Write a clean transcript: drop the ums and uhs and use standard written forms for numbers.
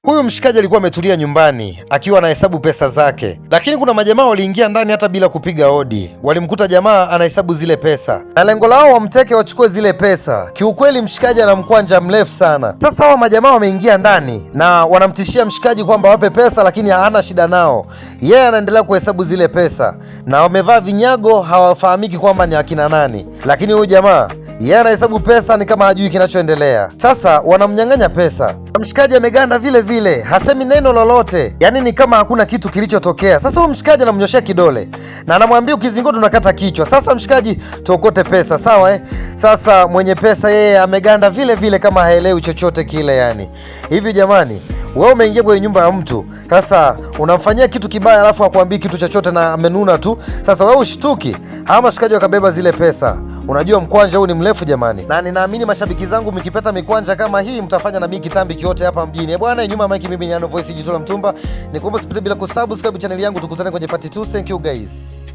Huyu mshikaji alikuwa ametulia nyumbani akiwa anahesabu pesa zake, lakini kuna majamaa waliingia ndani hata bila kupiga hodi. Walimkuta jamaa anahesabu zile pesa na lengo lao wamteke, wachukue zile pesa. Kiukweli mshikaji ana mkwanja mrefu sana. Sasa hawa majamaa wameingia ndani na wanamtishia mshikaji kwamba wape pesa, lakini hana shida nao. Yeye anaendelea kuhesabu zile pesa na wamevaa vinyago, hawafahamiki kwamba ni akina nani, lakini huyu jamaa yeye anahesabu pesa ni kama hajui kinachoendelea. Sasa wanamnyang'anya pesa. Mshikaji ameganda vile vile, hasemi neno lolote, yaani ni kama hakuna kitu kilichotokea. Sasa huyu mshikaji anamnyoshea kidole na anamwambia ukizingua unakata kichwa. Sasa mshikaji, tuokote pesa, sawa eh? Sasa mwenye pesa yeye ameganda vile vile kama haelewi chochote kile. Yani hivi jamani, wewe umeingia kwenye nyumba ya mtu, sasa unamfanyia kitu kibaya alafu hakuambii kitu chochote na amenuna tu. Sasa wewe ushtuki. Hawa mashikaji wakabeba zile pesa. Unajua mkwanja huu ni mrefu jamani, na ninaamini mashabiki zangu mkipata mikwanja kama hii mtafanya na mimi kitambi kiote hapa mjini. Bwana, nyuma mike mimi ni Ano Voice Jitola Mtumba. Nikuomba usipite bila kusubscribe channel yangu, tukutane kwenye part 2. Thank you guys.